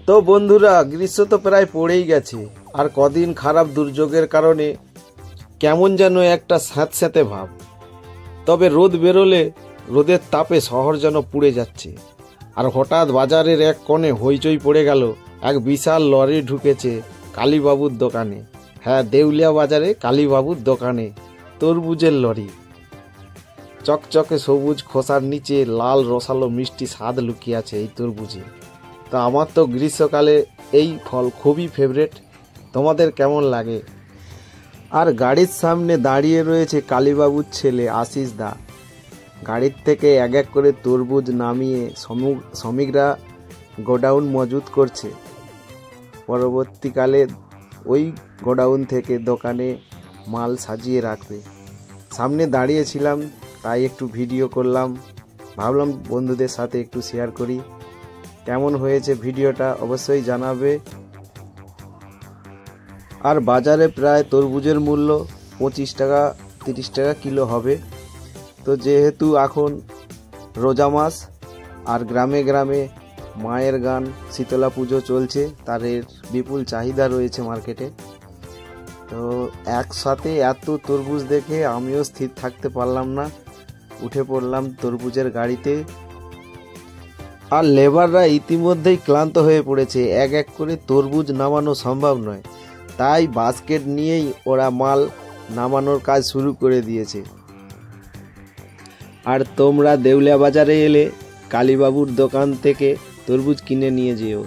তো বন্ধুরা, গ্রীষ্ম তো প্রায় পড়েই গেছে, আর কদিন খারাপ দুর্যোগের কারণে কেমন যেন একটা স্যাঁতস্যাঁতে ভাব। তবে রোদ বেরোলে রোদের তাপে শহর যেন পুড়ে যাচ্ছে। আর হঠাৎ বাজারের এক কোণে হইচই পড়ে গেল, এক বিশাল লরি ঢুকেছে কালীবাবুর দোকানে। হ্যাঁ, দেউলিয়া বাজারে কালীবাবুর দোকানে তরমুজের লরি। চকচকে সবুজ খোসার নিচে লাল রসালো মিষ্টি স্বাদ লুকিয়ে আছে এই তরমুজে। তো আমার তো গ্রীষ্মকালে এই ফল খুবই ফেভারিট। তোমাদের কেমন লাগে? আর গাড়ির সামনে দাঁড়িয়ে রয়েছে কালীবাবুর ছেলে আশিস দা। গাড়ির থেকে এক এক করে তরমুজ নামিয়ে শ্রমিকরা গোডাউন মজুত করছে। পরবর্তীকালে ওই গোডাউন থেকে দোকানে মাল সাজিয়ে রাখবে। সামনে দাঁড়িয়েছিলাম, তাই একটু ভিডিও করলাম। ভাবলাম বন্ধুদের সাথে একটু শেয়ার করি। কেমন হয়েছে ভিডিওটা অবশ্যই জানাবে। আর বাজারে প্রায় তরমুজের মূল্য 25 টাকা 30 টাকা কিলো হবে। তো যেহেতু এখন রোজা মাস আর গ্রামে গ্রামে মায়ের গান শীতলা পুজো চলছে, তার বিপুল চাহিদা রয়েছে মার্কেটে। তো একসাথে এত তরমুজ দেখে আমিও স্থির থাকতে পারলাম না, উঠে পড়লাম তরমুজের গাড়িতে। আর লেবাররা ইতিমধ্যেই ক্লান্ত হয়ে পড়েছে, এক এক করে তরমুজ নামানো সম্ভব নয়, তাই বাস্কেট নিয়েই ওরা মাল নামানোর কাজ শুরু করে দিয়েছে। আর তোমরা দেউলিয়া বাজারে এলে কালীবাবুর দোকান থেকে তরমুজ কিনে নিয়ে যেও।